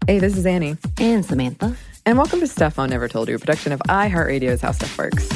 Hey, this is Anney. And Samantha. And welcome to Stuff Mom Never Told You, a production of iHeartRadio's How Stuff Works.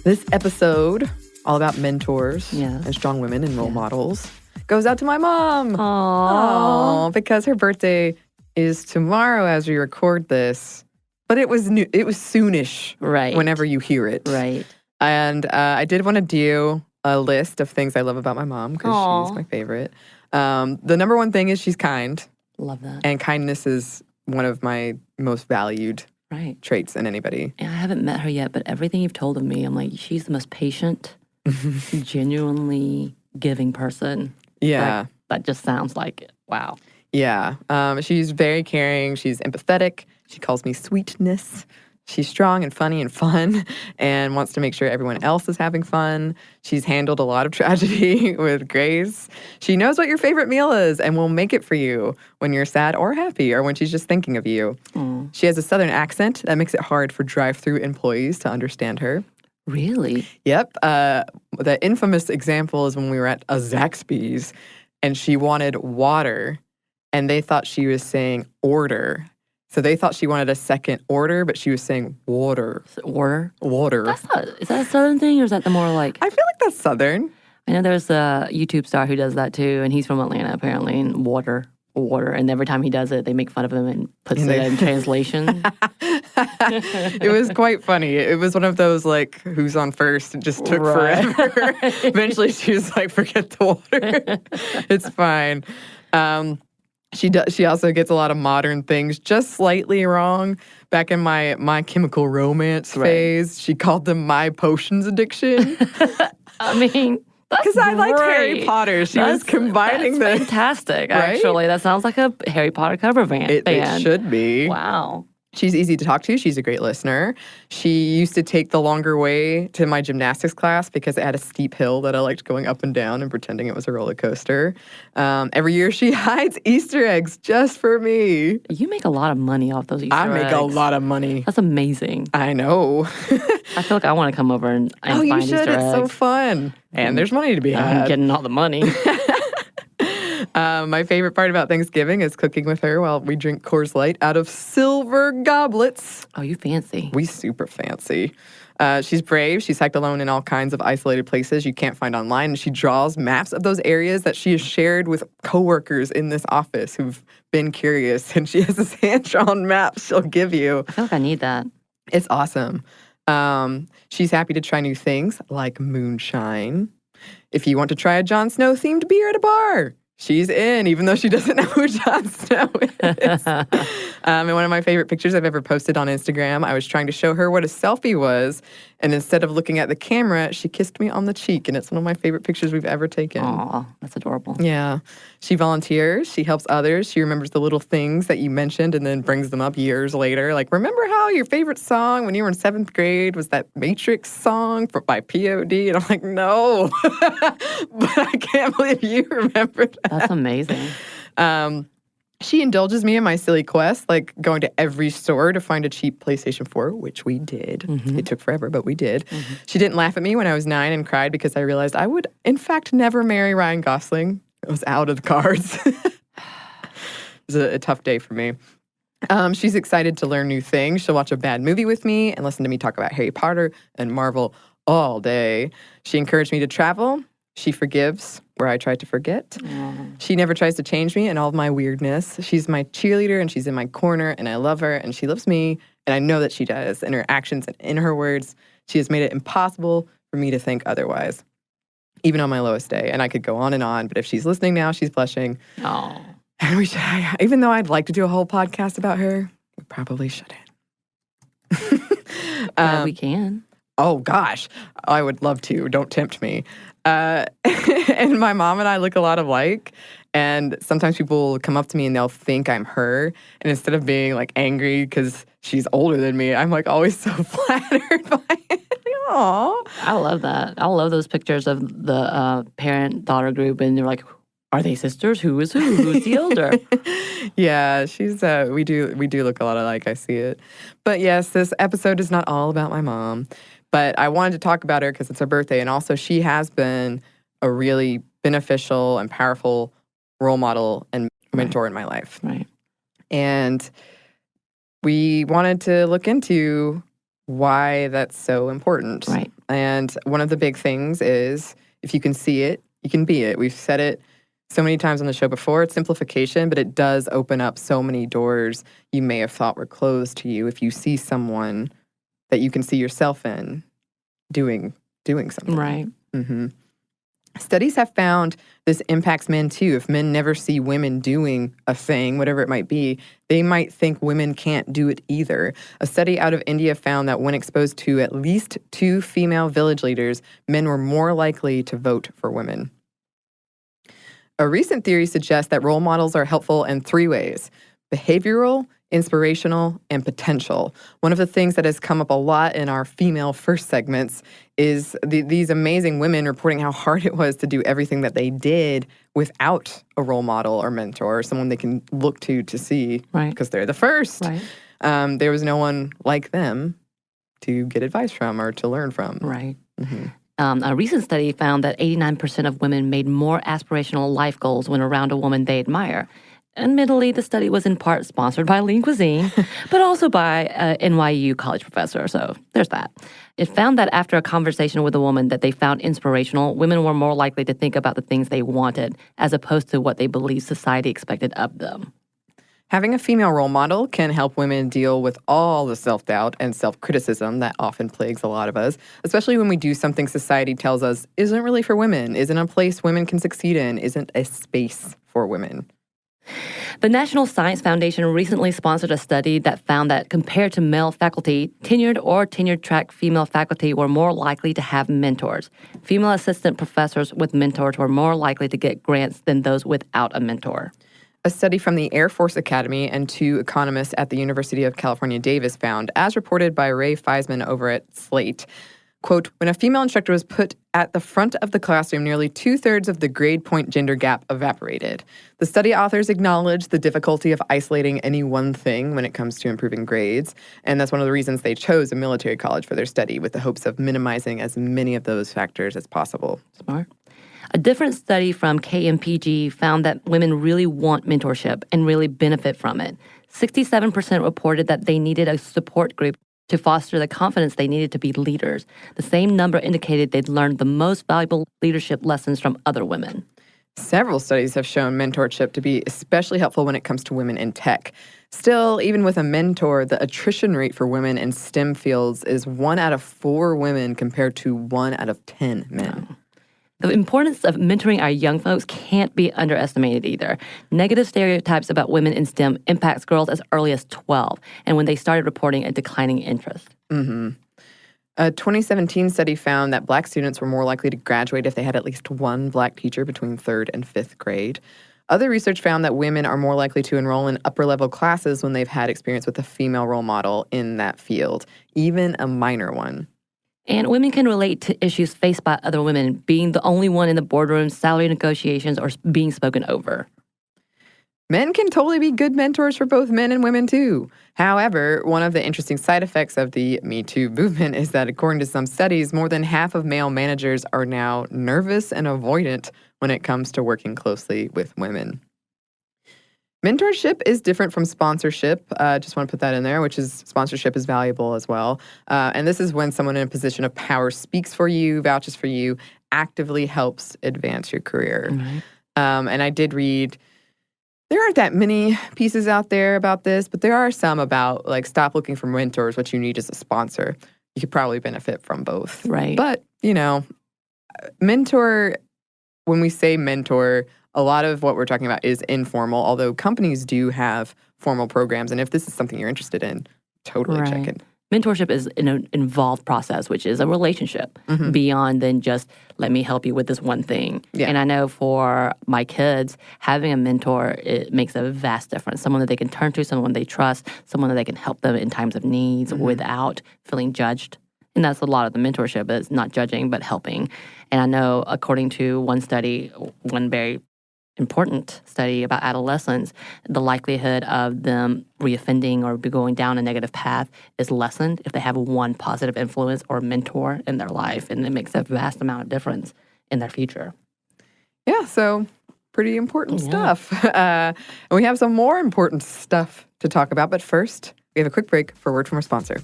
This episode, all about mentors and strong women and role models, goes out to my mom. Aww. Because her birthday is tomorrow as we record this. But it was soonish, Right. whenever you hear it. Right. And I did want to do a list of things I love about my mom because she's my favorite. The number one thing is she's kind. Love that. And kindness is one of my most valued traits in anybody. And I haven't met her yet, but everything you've told of me, I'm like, she's the most patient, genuinely giving person. Yeah. That just sounds like it. Wow. Yeah. She's very caring. She's empathetic. She calls me sweetness. She's strong and funny and fun and wants to make sure everyone else is having fun. She's handled a lot of tragedy with grace. She knows what your favorite meal is and will make it for you when you're sad or happy or when she's just thinking of you. She has a Southern accent that makes it hard for drive-through employees to understand her. Really? Yep. The infamous example is when we were at a Zaxby's and she wanted water and they thought she was saying order. So they thought she wanted a second order, but she was saying water. Order? Water. Is that a Southern thing or is that the more like... I feel like that's Southern. I know there's a YouTube star who does that too, and he's from Atlanta apparently, and water. And every time he does it, they make fun of him and puts it in translation. It was quite funny. It was one of those, like, who's on first? It just took forever. Eventually, she was like, forget the water. It's fine. She also gets a lot of modern things just slightly wrong. Back in my Chemical Romance phase, she called them my potions addiction. I mean, because I liked Harry Potter. She was combining that's fantastic, actually. That sounds like a Harry Potter cover band. It should be. Wow. She's easy to talk to. She's a great listener. She used to take the longer way to my gymnastics class because it had a steep hill that I liked going up and down and pretending it was a roller coaster. Every year she hides Easter eggs just for me. You make a lot of money off those Easter eggs. I make a lot of money. That's amazing. I know. I feel like I want to come over and find Easter eggs. Oh, you should. It's so fun. And there's money to be had. I'm getting all the money. My favorite part about Thanksgiving is cooking with her while we drink Coors Light out of silver goblets. Oh, you fancy. We super fancy. She's brave. She's hiked alone in all kinds of isolated places you can't find online. And she draws maps of those areas that she has shared with coworkers in this office who've been curious. And she has this hand-drawn map she'll give you. I feel like I need that. It's awesome. She's happy to try new things like moonshine. If you want to try a Jon Snow-themed beer at a bar, she's in, even though she doesn't know who Jon Snow is. And one of my favorite pictures I've ever posted on Instagram, I was trying to show her what a selfie was, and instead of looking at the camera, she kissed me on the cheek, and it's one of my favorite pictures we've ever taken. Aw, that's adorable. Yeah. She volunteers. She helps others. She remembers the little things that you mentioned and then brings them up years later. Like, remember how your favorite song when you were in 7th grade was that Matrix song by P.O.D.? And I'm like, no. But I can't believe you remembered that. That's amazing. She indulges me in my silly quest, like going to every store to find a cheap PlayStation 4, which we did. It took forever, but we did. She didn't laugh at me when I was 9 and cried because I realized I would, in fact, never marry Ryan Gosling. It was out of the cards. It was a tough day for me. She's excited to learn new things. She'll watch a bad movie with me and listen to me talk about Harry Potter and Marvel all day. She encouraged me to travel. She forgives where I try to forget. She never tries to change me and all of my weirdness. She's my cheerleader and she's in my corner and I love her and she loves me and I know that she does. In her actions and in her words, she has made it impossible for me to think otherwise, even on my lowest day. And I could go on, but if she's listening now, she's blushing. Oh. And we should, even though I'd like to do a whole podcast about her, we probably shouldn't. We can. Oh, gosh. I would love to. Don't tempt me. And my mom and I look a lot alike. And sometimes people will come up to me and they'll think I'm her. And instead of being like angry because she's older than me, I'm like always so flattered by it. Aww. I love that. I love those pictures of the parent-daughter group. And they're like, are they sisters? Who is who? Who's the older? Yeah, she's we do look a lot alike. I see it. But yes, this episode is not all about my mom. But I wanted to talk about her because it's her birthday. And also, she has been a really beneficial and powerful role model and mentor in my life. Right. And we wanted to look into why that's so important. Right. And one of the big things is if you can see it, you can be it. We've said it so many times on the show before. It's simplification, but it does open up so many doors you may have thought were closed to you if you see someone that you can see yourself in doing something. Right. Mm-hmm. Studies have found this impacts men too. If men never see women doing a thing, whatever it might be, they might think women can't do it either. A study out of India found that when exposed to at least 2 female village leaders, men were more likely to vote for women. A recent theory suggests that role models are helpful in 3 ways: behavioral, inspirational, and potential. One of the things that has come up a lot in our female first segments is these amazing women reporting how hard it was to do everything that they did without a role model or mentor, or someone they can look to see because they're the first. Right. There was no one like them to get advice from or to learn from. Right. Mm-hmm. A recent study found that 89% of women made more aspirational life goals when around a woman they admire. Admittedly, the study was in part sponsored by Lean Cuisine, but also by an NYU college professor, so there's that. It found that after a conversation with a woman that they found inspirational, women were more likely to think about the things they wanted as opposed to what they believed society expected of them. Having a female role model can help women deal with all the self-doubt and self-criticism that often plagues a lot of us, especially when we do something society tells us isn't really for women, isn't a place women can succeed in, isn't a space for women. The National Science Foundation recently sponsored a study that found that compared to male faculty, tenured or tenure-track female faculty were more likely to have mentors. Female assistant professors with mentors were more likely to get grants than those without a mentor. A study from the Air Force Academy and 2 economists at the University of California, Davis found, as reported by Ray Feisman over at Slate, quote, when a female instructor was put at the front of the classroom, nearly 2/3 of the grade point gender gap evaporated. The study authors acknowledged the difficulty of isolating any one thing when it comes to improving grades, and that's one of the reasons they chose a military college for their study, with the hopes of minimizing as many of those factors as possible. Smart. A different study from KMPG found that women really want mentorship and really benefit from it. 67% reported that they needed a support group to foster the confidence they needed to be leaders. The same number indicated they'd learned the most valuable leadership lessons from other women. Several studies have shown mentorship to be especially helpful when it comes to women in tech. Still, even with a mentor, the attrition rate for women in STEM fields is 1 out of 4 women compared to 1 out of 10 men. Wow. The importance of mentoring our young folks can't be underestimated either. Negative stereotypes about women in STEM impacts girls as early as 12, and when they started reporting a declining interest. Mm-hmm. A 2017 study found that Black students were more likely to graduate if they had at least 1 Black teacher between 3rd and 5th grade. Other research found that women are more likely to enroll in upper-level classes when they've had experience with a female role model in that field, even a minor one. And women can relate to issues faced by other women, being the only one in the boardroom, salary negotiations, or being spoken over. Men can totally be good mentors for both men and women, too. However, one of the interesting side effects of the Me Too movement is that, according to some studies, more than half of male managers are now nervous and avoidant when it comes to working closely with women. Mentorship is different from sponsorship. Just want to put that in there, which is sponsorship is valuable as well. And this is when someone in a position of power speaks for you, vouches for you, actively helps advance your career. Mm-hmm. And I did read, there aren't that many pieces out there about this, but there are some about, like, stop looking for mentors. What you need is a sponsor. You could probably benefit from both. Right. But, mentor, when we say mentor, a lot of what we're talking about is informal, although companies do have formal programs. And if this is something you're interested in, totally check it. Mentorship is an involved process, which is a relationship beyond than just, let me help you with this one thing. Yeah. And I know for my kids, having a mentor, it makes a vast difference. Someone that they can turn to, someone they trust, someone that they can help them in times of needs without feeling judged. And that's a lot of the mentorship, is not judging, but helping. And I know, according to one study, one very important study about adolescents, the likelihood of them reoffending or going down a negative path is lessened if they have one positive influence or mentor in their life, and it makes a vast amount of difference in their future. Yeah, so pretty important stuff. And we have some more important stuff to talk about, but first, we have a quick break for a word from our sponsor.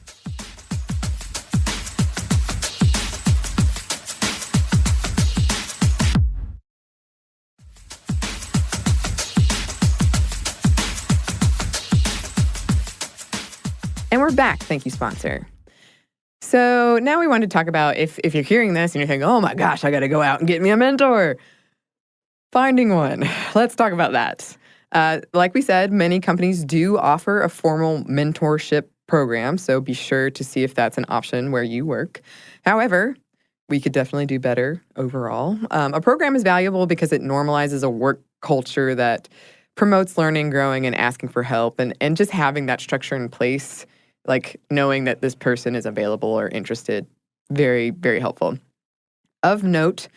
And we're back. Thank you, sponsor. So now we want to talk about if you're hearing this and you're thinking, oh my gosh, I got to go out and get me a mentor. Finding one. Let's talk about that. Like we said, many companies do offer a formal mentorship program, so be sure to see if that's an option where you work. However, we could definitely do better overall. A program is valuable because it normalizes a work culture that promotes learning, growing, and asking for help, and just having that structure in place, like knowing that this person is available or interested, very, very helpful. Of note,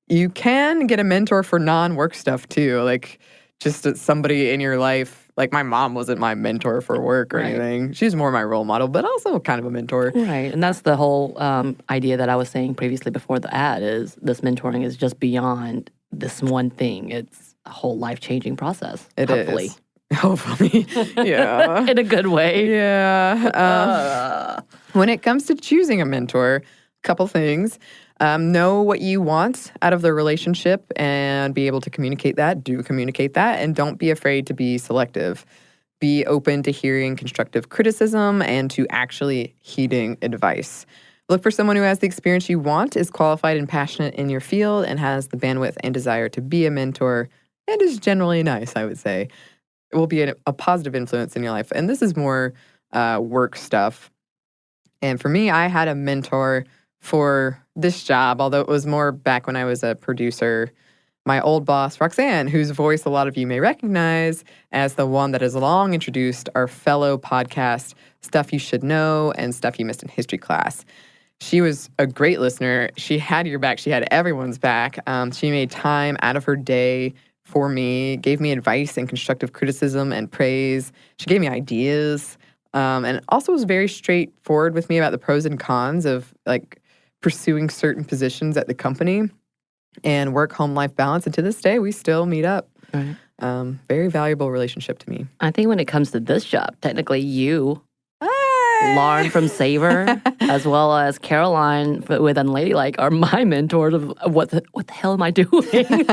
you can get a mentor for non-work stuff too, like just somebody in your life. Like my mom wasn't my mentor for work or anything. She's more my role model, but also kind of a mentor. Right, and that's the whole idea that I was saying previously before the ad is this mentoring is just beyond this one thing. It's a whole life-changing process, hopefully. Hopefully, yeah. In a good way. Yeah. When it comes to choosing a mentor, a couple things. Know what you want out of the relationship and be able to communicate that. Do communicate that. And don't be afraid to be selective. Be open to hearing constructive criticism and to actually heeding advice. Look for someone who has the experience you want, is qualified and passionate in your field, and has the bandwidth and desire to be a mentor, and is generally nice, I would say. It will be a positive influence in your life. And this is more work stuff. And for me, I had a mentor for this job, although it was more back when I was a producer. My old boss, Roxanne, whose voice a lot of you may recognize as the one that has long introduced our fellow podcast, Stuff You Should Know and Stuff You Missed in History Class. She was a great listener. She had your back. She had everyone's back. She made time out of her day for me, gave me advice and constructive criticism and praise. She gave me ideas, and also was very straightforward with me about the pros and cons of like pursuing certain positions at the company and work-home life balance. And to this day, we still meet up. Right. Very valuable relationship to me. I think when it comes to this job, technically you, Lauren from Savor, as well as Caroline with Unladylike, are my mentors of what the hell am I doing?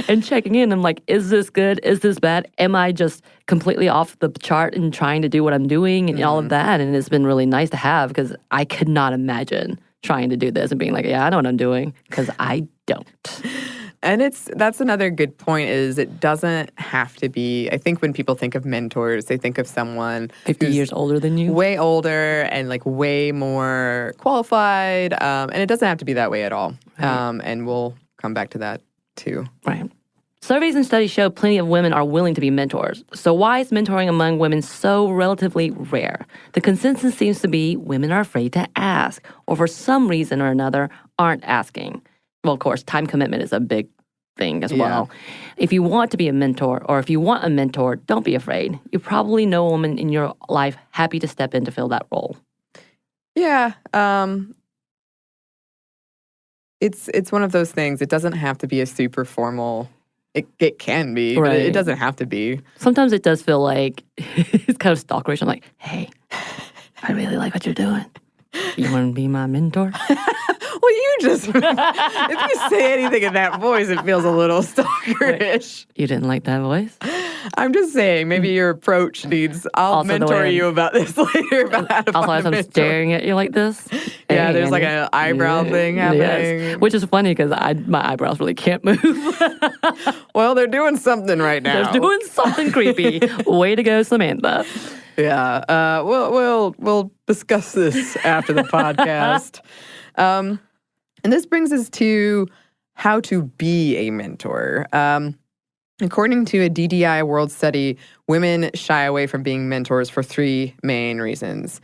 And checking in. I'm like, is this good? Is this bad? Am I just completely off the chart and trying to do what I'm doing and all of that? And it's been really nice to have because I could not imagine trying to do this and being like, yeah, I know what I'm doing, because I don't. And that's another good point is it doesn't have to be, I think when people think of mentors, they think of someone 50 years older than you. Way older and like way more qualified. And it doesn't have to be that way at all. Right. And we'll come back to that too. Right. Surveys and studies show plenty of women are willing to be mentors. So why is mentoring among women so relatively rare? The consensus seems to be women are afraid to ask, or for some reason or another aren't asking. Well, of course, time commitment is a big thing as well. If you want to be a mentor, or if you want a mentor, don't be afraid. You probably know a woman in your life happy to step in to fill that role. Yeah. It's one of those things. It doesn't have to be a super formal. It can be, right. But it doesn't have to be. Sometimes it does feel like it's kind of stalkerish. I'm like, hey, I really like what you're doing. You want to be my mentor? Well, you just, if you say anything in that voice, it feels a little stalkerish. You didn't like that voice? I'm just saying, maybe your approach needs, I'll mentor you about this later. About how to also, as I'm staring at you like this. Yeah, there's like an eyebrow thing happening. Yes. Which is funny because my eyebrows really can't move. Well, they're doing something right now. They're doing something creepy. Way to go, Samantha. Yeah, we'll discuss this after the podcast. And this brings us to how to be a mentor. According to a DDI World Study, women shy away from being mentors for three main reasons.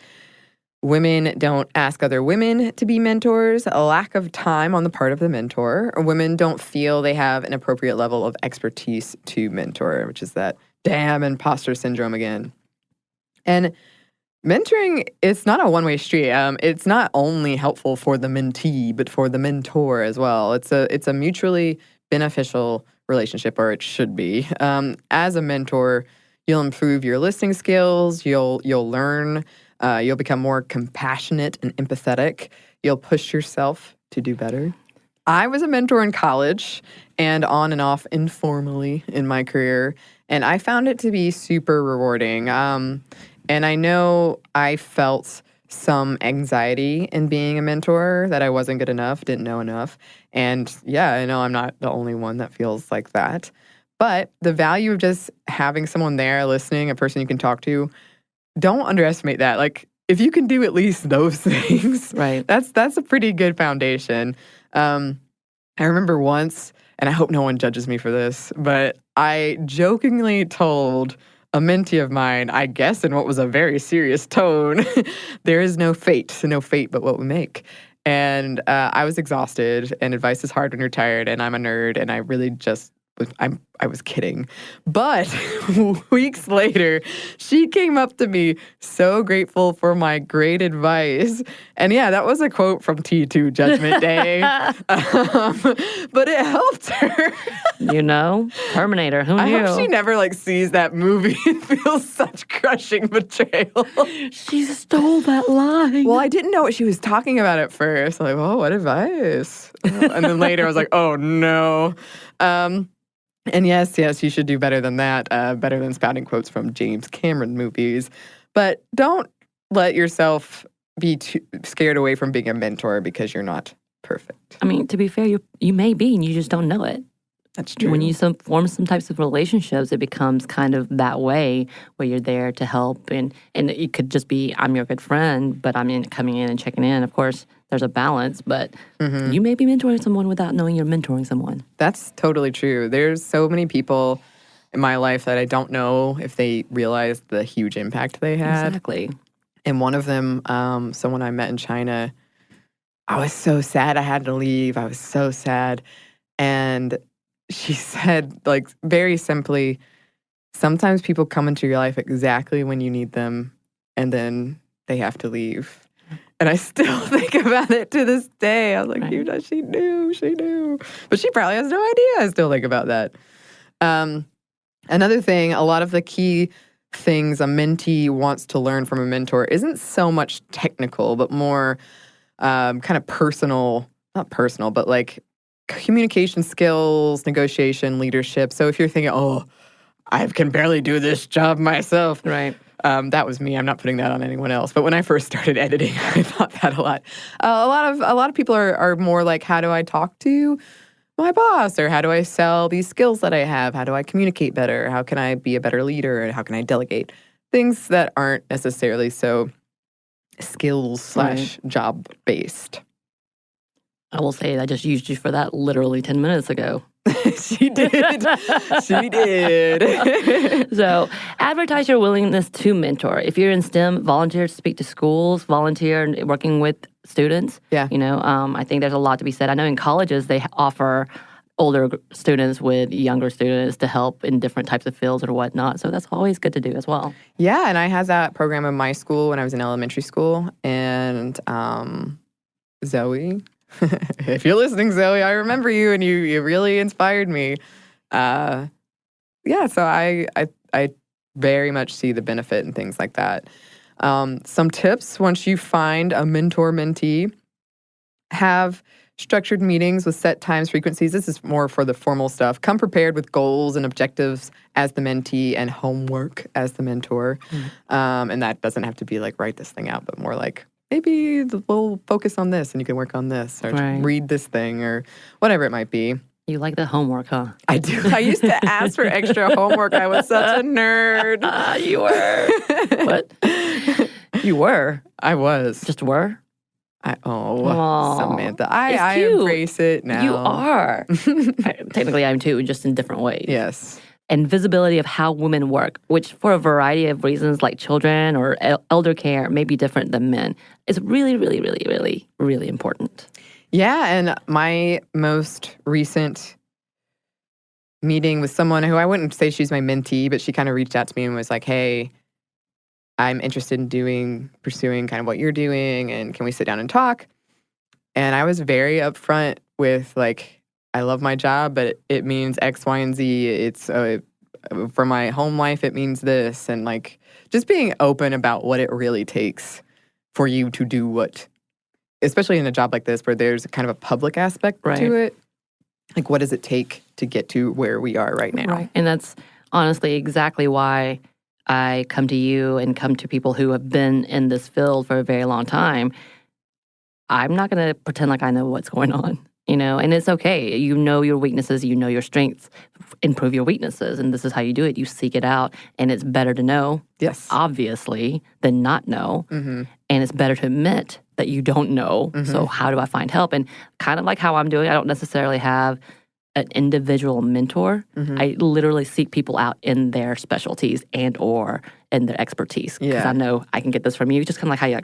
Women don't ask other women to be mentors, a lack of time on the part of the mentor, or women don't feel they have an appropriate level of expertise to mentor, which is that damn imposter syndrome again. And mentoring, it's not a one-way street. It's not only helpful for the mentee, but for the mentor as well. It's a mutually beneficial relationship, or it should be. As a mentor, you'll improve your listening skills. You'll learn. You'll become more compassionate and empathetic. You'll push yourself to do better. I was a mentor in college and on and off informally in my career, and I found it to be super rewarding. And I know I felt some anxiety in being a mentor, that I wasn't good enough, didn't know enough. And yeah, I know I'm not the only one that feels like that. But the value of just having someone there listening, a person you can talk to, don't underestimate that. Like, if you can do at least those things, Right. that's a pretty good foundation. I remember once, and I hope no one judges me for this, but I jokingly told a mentee of mine, I guess in what was a very serious tone, there is no fate but what we make. And I was exhausted, and advice is hard when you're tired, and I'm a nerd, and I really just I was kidding. But weeks later, she came up to me so grateful for my great advice. And yeah, that was a quote from T2 Judgment Day. But it helped her. Terminator, who knew? I hope she never sees that movie and feels such crushing betrayal. She stole that line. Well, I didn't know what she was talking about at first. I'm like, oh, what advice? And then later I was like, oh, no. And yes, you should do better than that, better than spouting quotes from James Cameron movies. But don't let yourself be too scared away from being a mentor because you're not perfect. I mean, to be fair, you may be, and you just don't know it. That's true. When you form some types of relationships, it becomes kind of that way where you're there to help. And it could just be, I'm your good friend, but I'm coming in and checking in. Of course, there's a balance, but you may be mentoring someone without knowing you're mentoring someone. That's totally true. There's so many people in my life that I don't know if they realize the huge impact they had. Exactly. And one of them, someone I met in China, I was so sad I had to leave. I was so sad. And she said, very simply, sometimes people come into your life exactly when you need them, and then they have to leave. And I still think about it to this day. I was like, right. She knew. But she probably has no idea I still think about that. Another thing, a lot of the key things a mentee wants to learn from a mentor isn't so much technical, but more kind of personal, not personal, but communication skills, negotiation, leadership. So if you're thinking, oh, I can barely do this job myself. Right. That was me. I'm not putting that on anyone else. But when I first started editing, I thought that a lot. A lot of people are more like, how do I talk to my boss? Or how do I sell these skills that I have? How do I communicate better? How can I be a better leader? And how can I delegate? Things that aren't necessarily so skills/job based. I will say I just used you for that literally 10 minutes ago. She did. She did. So advertise your willingness to mentor. If you're in STEM, volunteer to speak to schools, volunteer working with students. Yeah. I think there's a lot to be said. I know in colleges they offer older students with younger students to help in different types of fields or whatnot. So that's always good to do as well. Yeah, and I had that program in my school when I was in elementary school. And Zoe... if you're listening, Zoe, I remember you, and you really inspired me. So I very much see the benefit in things like that. Some tips once you find a mentor-mentee: have structured meetings with set times, frequencies. This is more for the formal stuff. Come prepared with goals and objectives as the mentee and homework as the mentor. And that doesn't have to be write this thing out, but more maybe we'll focus on this and you can work on this, or read this thing, or whatever it might be. You like the homework, huh? I do. I used to ask for extra homework. I was such a nerd. You were. What? You were? I was. Just were? Samantha. I embrace it now. You are. Technically, I'm too, just in different ways. Yes. and visibility of how women work, which for a variety of reasons like children or elder care may be different than men, is really, really, really, really, really important. Yeah, and my most recent meeting with someone who I wouldn't say she's my mentee, but she kind of reached out to me and was like, hey, I'm interested in pursuing kind of what you're doing, and can we sit down and talk? And I was very upfront with like, I love my job, but it means X, Y, and Z. It's for my home life, it means this. And like just being open about what it really takes for you to do what, especially in a job like this where there's kind of a public aspect to it. Like, what does it take to get to where we are right now? Right. And that's honestly exactly why I come to you and come to people who have been in this field for a very long time. I'm not going to pretend like I know what's going on. And it's okay. You know your weaknesses, you know your strengths. Improve your weaknesses, and this is how you do it. You seek it out, and it's better to know, obviously, than not know. And it's better to admit that you don't know. So how do I find help? And kind of like how I'm doing, I don't necessarily have an individual mentor. I literally seek people out in their specialties and or in their expertise because I know I can get this from you. Just kind of like how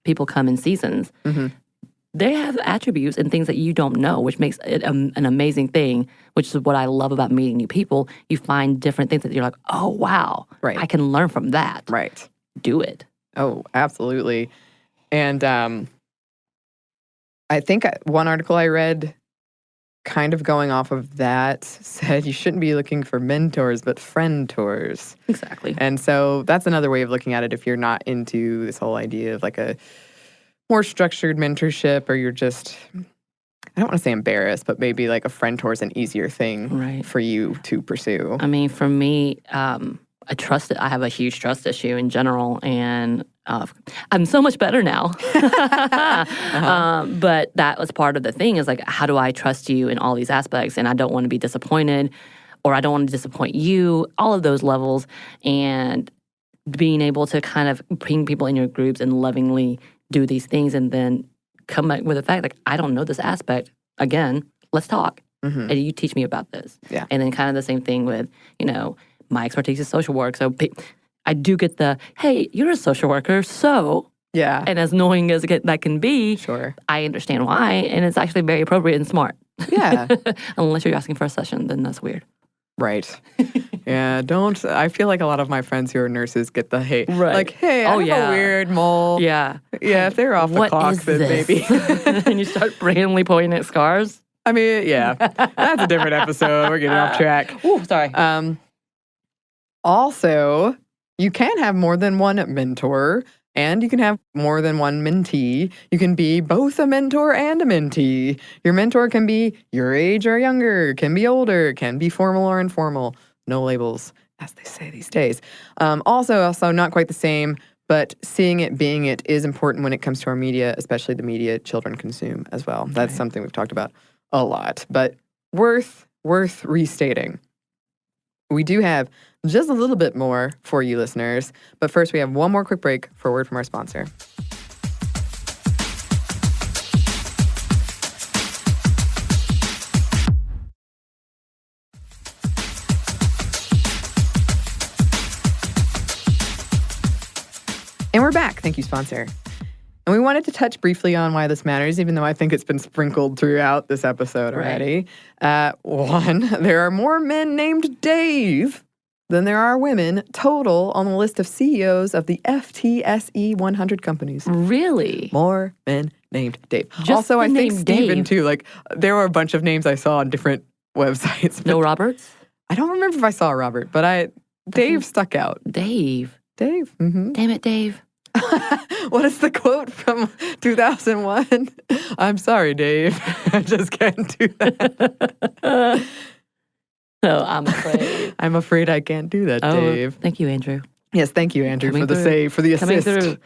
people come in seasons. They have attributes and things that you don't know, which makes it an amazing thing, which is what I love about meeting new people. You find different things that you're like, oh, wow, I can learn from that. Right. Do it. Oh, absolutely. And I think one article I read kind of going off of that said you shouldn't be looking for mentors, but friend-tors. Exactly. And so that's another way of looking at it if you're not into this whole idea of like a more structured mentorship, or you're just, I don't want to say embarrassed, but maybe like a friend-tor is an easier thing for you to pursue. I mean, for me, I have a huge trust issue in general, and I'm so much better now. But that was part of the thing is like, how do I trust you in all these aspects? And I don't want to be disappointed, or I don't want to disappoint you, all of those levels. And being able to kind of bring people in your groups and lovingly do these things and then come back with the fact, like, I don't know this aspect. Again, let's talk. And you teach me about this. Yeah. And then kind of the same thing with, my expertise is social work. So I do get the, hey, you're a social worker, so. Yeah. And as annoying as that can be, I understand why. And it's actually very appropriate and smart. Yeah. Unless you're asking for a session, then that's weird. Right. Yeah, I feel like a lot of my friends who are nurses get the hate. Right. Like, hey, I have a weird mole. Yeah. Yeah, if they're off the clock, then maybe. And you start randomly pointing at scars. I mean, yeah. That's a different episode. We're getting off track. Ooh, sorry. Also, you can have more than one mentor, and you can have more than one mentee. You can be both a mentor and a mentee. Your mentor can be your age or younger, can be older, can be formal or informal. No labels, as they say these days. Also not quite the same, but seeing it, being it is important when it comes to our media, especially the media children consume as well. That's something we've talked about a lot, but worth restating. We do have just a little bit more for you listeners, but first we have one more quick break for a word from our sponsor. And we're back. Thank you, sponsor. And we wanted to touch briefly on why this matters, even though I think it's been sprinkled throughout this episode already. One, there are more men named Dave than there are women total on the list of CEOs of the FTSE 100 companies. Really? More men named Dave. Just also, I think name Steven, Dave. too. Like, there were a bunch of names I saw on different websites. No Roberts? I don't remember if I saw Robert, but Dave stuck out. Dave. Dave. Mm-hmm. Damn it, Dave. What is the quote from 2001? I'm sorry, Dave. I just can't do that. No, I'm afraid. I'm afraid I can't do that, Dave. Thank you, Andrew. Yes, thank you, Andrew, for the assist.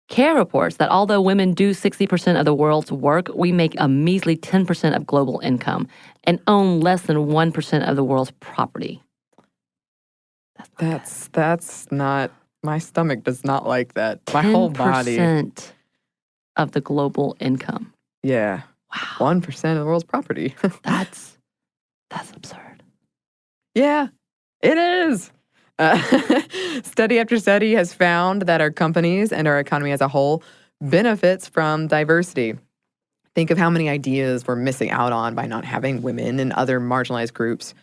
CARE reports that although women do 60% of the world's work, we make a measly 10% of global income and own less than 1% of the world's property. That's not... My stomach does not like that. My whole body. 10% of the global income. Yeah. Wow. 1% of the world's property. That's absurd. Yeah, it is. Study after study has found that our companies and our economy as a whole benefits from diversity. Think of how many ideas we're missing out on by not having women and other marginalized groups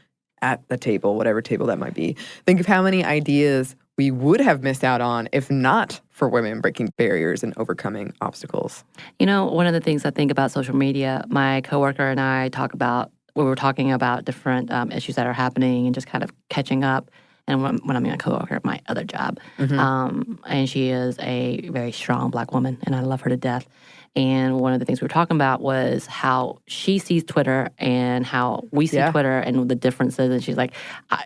at the table, whatever table that might be. Think of how many ideas we would have missed out on if not for women breaking barriers and overcoming obstacles. You know, one of the things I think about social media, my coworker and I we were talking about different issues that are happening and just kind of catching up. And when I'm a coworker at my other job, and she is a very strong Black woman, and I love her to death. And one of the things we were talking about was how she sees Twitter and how we see Twitter and the differences. And she's like,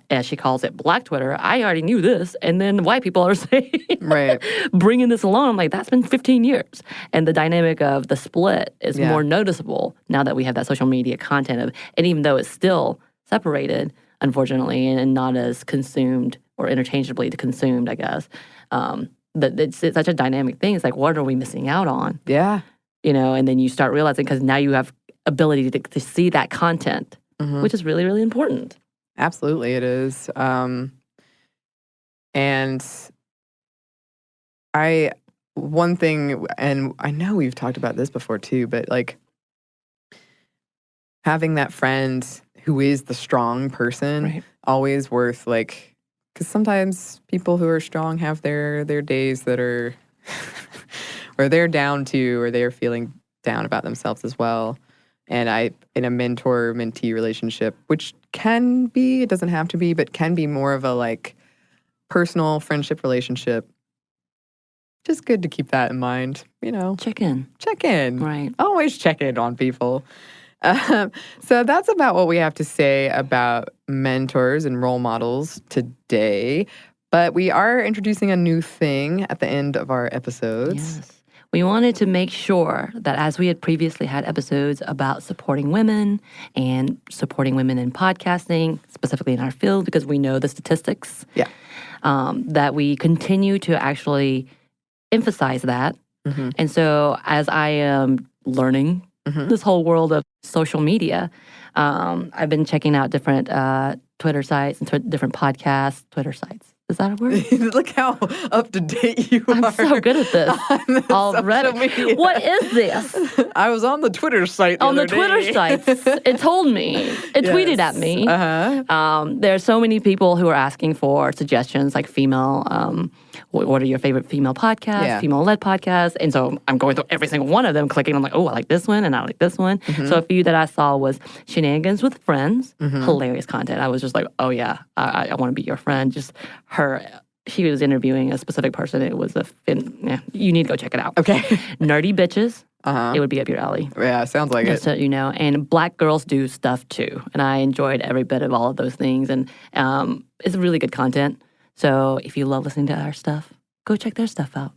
as she calls it, Black Twitter. I already knew this, and then white people are saying, bringing this along. I'm like, that's been 15 years, and the dynamic of the split is more noticeable now that we have that social media content and even though it's still separated, unfortunately, and not as consumed or interchangeably consumed, I guess. But it's such a dynamic thing. It's like, what are we missing out on? Yeah. You know, and then you start realizing because now you have ability to see that content, which is really, really important. Absolutely, it is. And one thing, and I know we've talked about this before too, but like having that friend who is the strong person, always worth like, because sometimes people who are strong have their days that are, or they're down too, or they're feeling down about themselves as well. And in a mentor-mentee relationship, which can be, it doesn't have to be, but can be more of a like personal friendship relationship. Just good to keep that in mind, you know. Check in. Right. Always check in on people. So that's about what we have to say about mentors and role models today. But we are introducing a new thing at the end of our episodes. Yes. We wanted to make sure that as we had previously had episodes about supporting women and supporting women in podcasting, specifically in our field, because we know the statistics, that we continue to actually emphasize that. And so as I am learning this whole world of social media, I've been checking out different Twitter sites and different podcasts, Twitter sites. Is that a word? Look how up to date you are. I'm so good at this already. What is this? I was on the Twitter site on the Twitter sites. It told me. It tweeted at me. There are so many people who are asking for suggestions, like female. What are your favorite female podcasts, female-led podcasts? And so I'm going through every single one of them, clicking. I'm like, oh, I like this one, and I like this one. So a few that I saw was Shenanigans with Friends. Hilarious content. I was just like, oh yeah, I want to be your friend. Just she was interviewing a specific person. It was you need to go check it out. Okay. Nerdy Bitches. It would be up your alley. Yeah, sounds like it. So, you know, and Black girls do stuff too. And I enjoyed every bit of all of those things. And it's really good content. So if you love listening to our stuff, go check their stuff out.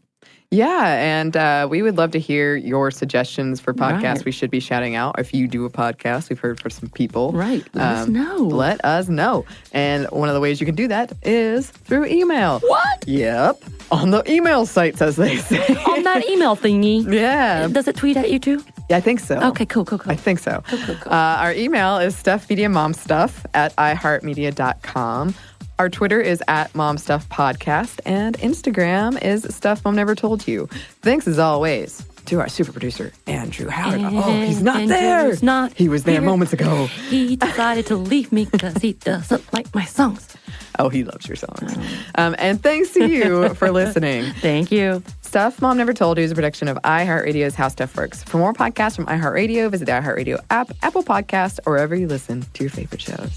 Yeah, and we would love to hear your suggestions for podcasts we should be shouting out. If you do a podcast, we've heard from some people. Right. Let us know. Let us know. And one of the ways you can do that is through email. What? Yep. On the email sites, as they say. On that email thingy. Yeah. Does it tweet at you too? Yeah, I think so. Okay, cool. I think so. Cool. Our email is stuffmediamomstuff@iheartmedia.com. Our Twitter is @MomStuffPodcast, and Instagram is Stuff Mom Never Told You. Thanks, as always, to our super producer, Andrew Howard. He's not there. He was there moments ago. He decided to leave me because he doesn't like my songs. Oh, he loves your songs. And thanks to you for listening. Thank you. Stuff Mom Never Told You is a production of iHeartRadio's How Stuff Works. For more podcasts from iHeartRadio, visit the iHeartRadio app, Apple Podcasts, or wherever you listen to your favorite shows.